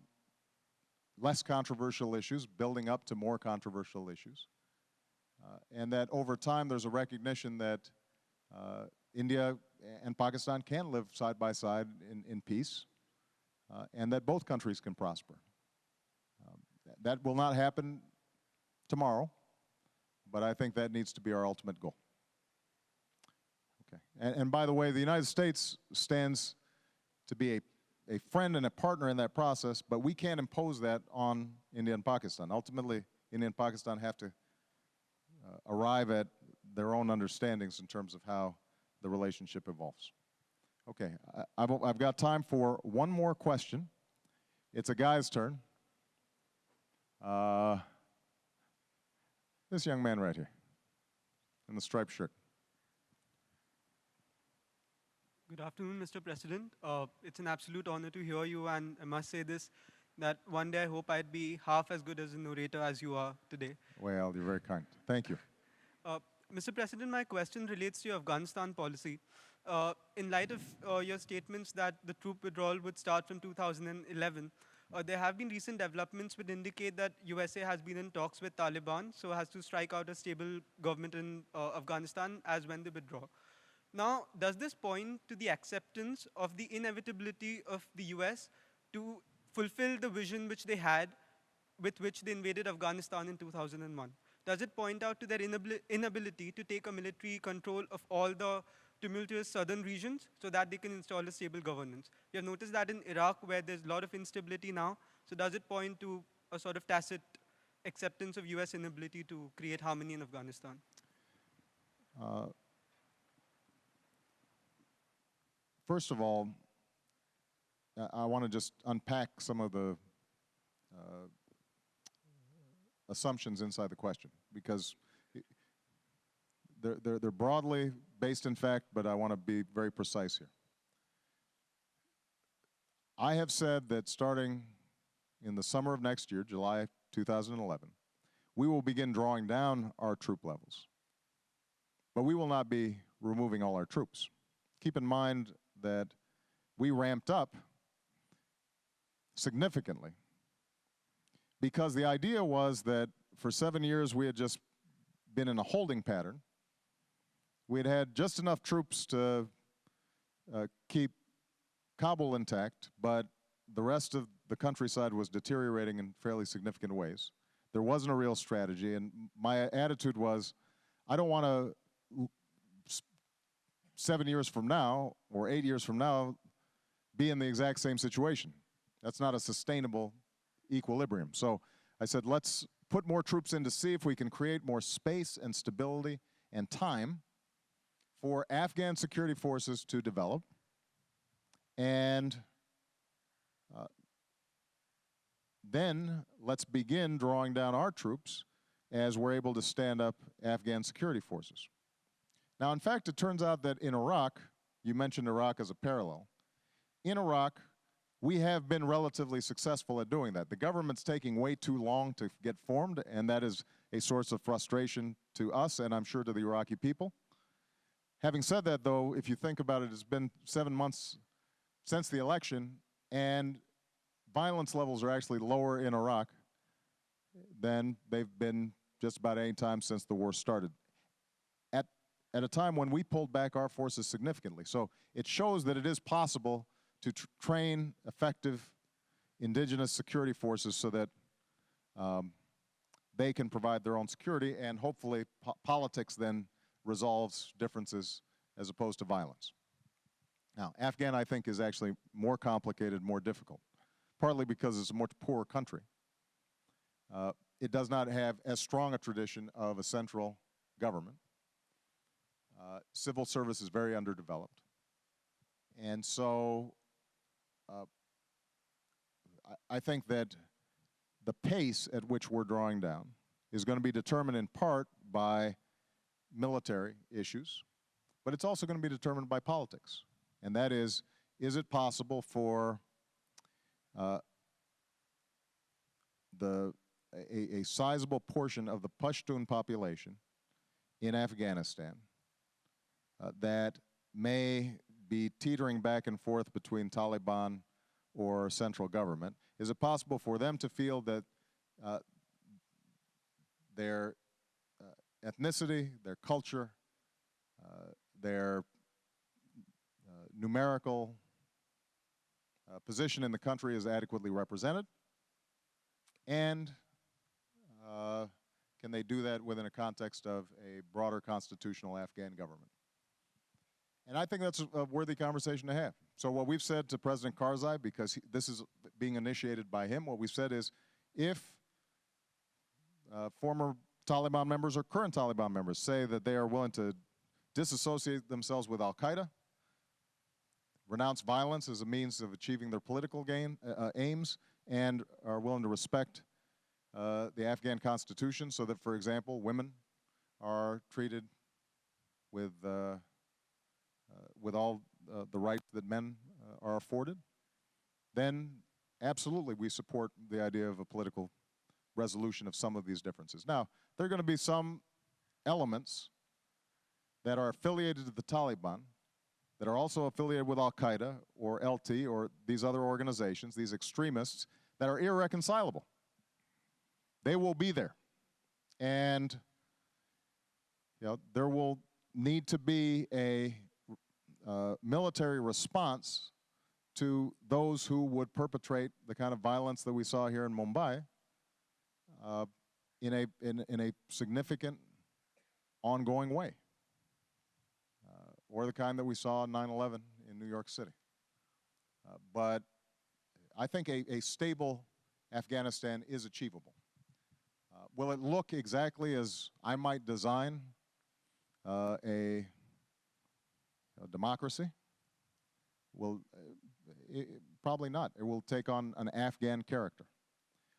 B: less controversial issues, building up to more controversial issues, and that over time there's a recognition that India and Pakistan can live side by side in peace, and that both countries can prosper. That will not happen tomorrow, but I think that needs to be our ultimate goal. Okay. And by the way, the United States stands to be a friend and a partner in that process, but we can't impose that on India and Pakistan. Ultimately, India and Pakistan have to arrive at their own understandings in terms of how the relationship evolves. Okay, I've got time for one more question. It's a guy's turn. This young man right here. in the striped shirt.
H: Good afternoon, Mr. President. It's an absolute honor to hear you, and I must say this, that one day I hope I'd be half as good as a narrator as you are today.
B: Well, you're very kind. Thank you.
H: Mr. President, my question relates to your Afghanistan policy. In light of your statements that the troop withdrawal would start from 2011, there have been recent developments which indicate that USA has been in talks with Taliban, so has to strike out a stable government in Afghanistan as when they withdraw. Now, does this point to the acceptance of the inevitability of the US to fulfill the vision which they had with which they invaded Afghanistan in 2001? Does it point out to their inability to take a military control of all the tumultuous southern regions so that they can install a stable governance? We have noticed that in Iraq, where there's a lot of instability now, so does it point to a sort of tacit acceptance of US inability to create harmony in Afghanistan?
B: First of all, I want to just unpack some of the assumptions inside the question, because they're broadly based in fact, but I want to be very precise here. I have said that starting in the summer of next year, July 2011, we will begin drawing down our troop levels. But we will not be removing all our troops. Keep in mind that we ramped up significantly because the idea was that for 7 years we had just been in a holding pattern. We had had just enough troops to keep Kabul intact, but the rest of the countryside was deteriorating in fairly significant ways. There wasn't a real strategy, and my attitude was, I don't want to 7 years from now or 8 years from now be in the exact same situation. That's not a sustainable equilibrium. So I said, let's put more troops in to see if we can create more space and stability and time for Afghan security forces to develop. And then let's begin drawing down our troops as we're able to stand up Afghan security forces. Now, in fact, it turns out that in Iraq, you mentioned Iraq as a parallel. In Iraq, we have been relatively successful at doing that. The government's taking way too long to get formed, and that is a source of frustration to us and I'm sure to the Iraqi people. Having said that, though, if you think about it, it's been 7 months since the election, and violence levels are actually lower in Iraq than they've been just about any time since the war started. At a time when we pulled back our forces significantly. So it shows that it is possible to train effective indigenous security forces so that they can provide their own security, and hopefully politics then resolves differences as opposed to violence. Now, Afghan, I think, is actually more complicated, more difficult, partly because it's a much poorer country. It does not have as strong a tradition of a central government. Civil service is very underdeveloped. And so I think that the pace at which we're drawing down is going to be determined in part by military issues, but it's also going to be determined by politics. And that is it possible for a sizable portion of the Pashtun population in Afghanistan that may be teetering back and forth between Taliban or central government, is it possible for them to feel that their ethnicity, their culture, their numerical position in the country is adequately represented? And can they do that within a context of a broader constitutional Afghan government? And I think that's a worthy conversation to have. So what we've said to President Karzai, because this is being initiated by him, what we've said is, if former Taliban members or current Taliban members say that they are willing to disassociate themselves with al-Qaeda, renounce violence as a means of achieving their political aims, and are willing to respect the Afghan constitution so that, for example, women are treated with, with all the rights that men are afforded, then absolutely we support the idea of a political resolution of some of these differences. Now, there are going to be some elements that are affiliated to the Taliban that are also affiliated with Al-Qaeda or LT or these other organizations, these extremists, that are irreconcilable. They will be there. And there will need to be a military response to those who would perpetrate the kind of violence that we saw here in Mumbai in a significant, ongoing way, or the kind that we saw on 9/11 in New York City. But I think a stable Afghanistan is achievable. Will it look exactly as I might design a democracy? Well, probably not. It will take on an Afghan character.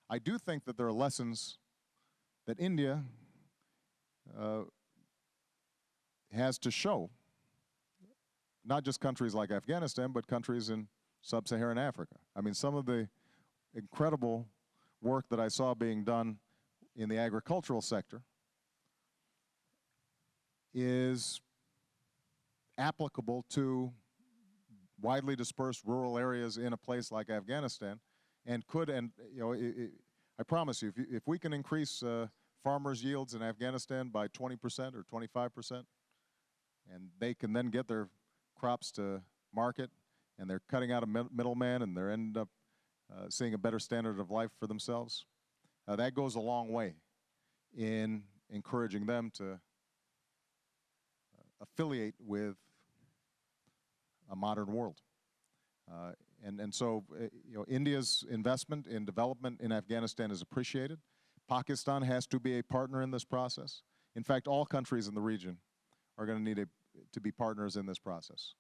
B: I do think that there are lessons that India has to show, not just countries like Afghanistan, but countries in sub-Saharan Africa. I mean, some of the incredible work that I saw being done in the agricultural sector is applicable to widely dispersed rural areas in a place like Afghanistan, and could, and I promise you, if we can increase farmers' yields in Afghanistan by 20% or 25%, and they can then get their crops to market, and they're cutting out a middleman, and they end up seeing a better standard of life for themselves, that goes a long way in encouraging them to affiliate with a modern world. And so, India's investment in development in Afghanistan is appreciated. Pakistan has to be a partner in this process. In fact, all countries in the region are going to need to be partners in this process.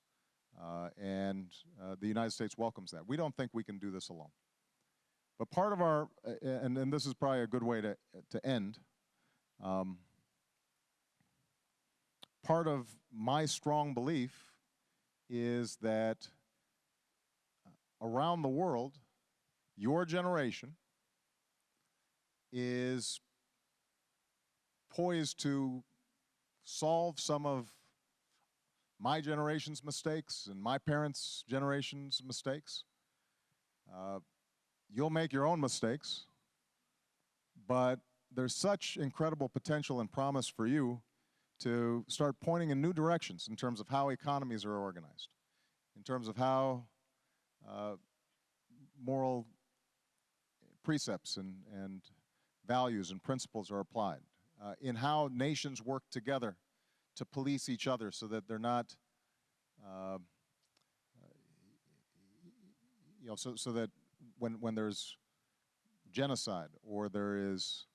B: And the United States welcomes that. We don't think we can do this alone. But part of our, and this is probably a good way to end, part of my strong belief is that around the world, your generation is poised to solve some of my generation's mistakes and my parents' generation's mistakes. You'll make your own mistakes, but there's such incredible potential and promise for you to start pointing in new directions in terms of how economies are organized, in terms of how moral precepts and values and principles are applied, in how nations work together to police each other so that they're not, so that when there's genocide or there is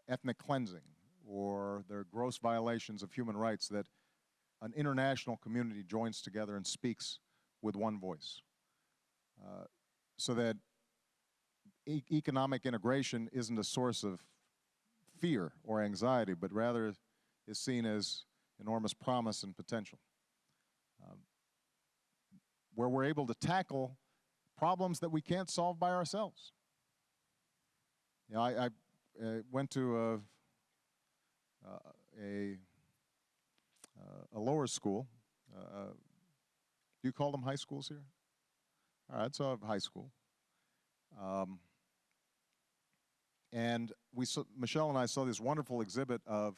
B: ethnic cleansing or there are gross violations of human rights, that an international community joins together and speaks with one voice. So that economic integration isn't a source of fear or anxiety, but rather is seen as enormous promise and potential. Where we're able to tackle problems that we can't solve by ourselves. I went to a lower school. Do you call them high schools here? All right, so high school. And Michelle and I saw this wonderful exhibit of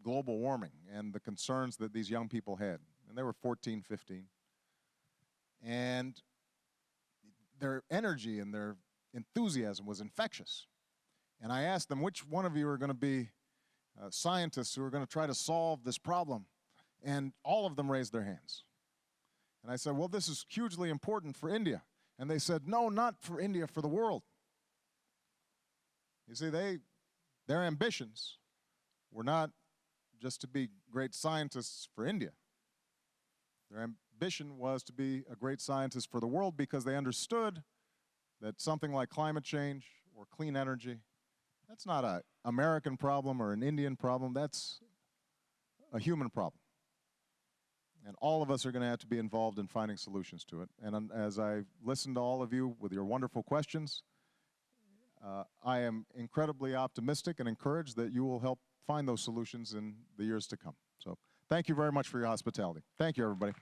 B: global warming and the concerns that these young people had. And they were 14, 15. And their energy and their enthusiasm was infectious. And I asked them, which one of you are going to be scientists who are going to try to solve this problem? And all of them raised their hands. And I said, well, this is hugely important for India. And they said, no, not for India, for the world. You see, their ambitions were not just to be great scientists for India. Their ambition was to be a great scientist for the world, because they understood that something like climate change or clean energy, that's not an American problem or an Indian problem. That's a human problem. And all of us are going to have to be involved in finding solutions to it. And as I listen to all of you with your wonderful questions, I am incredibly optimistic and encouraged that you will help find those solutions in the years to come. So thank you very much for your hospitality. Thank you, everybody.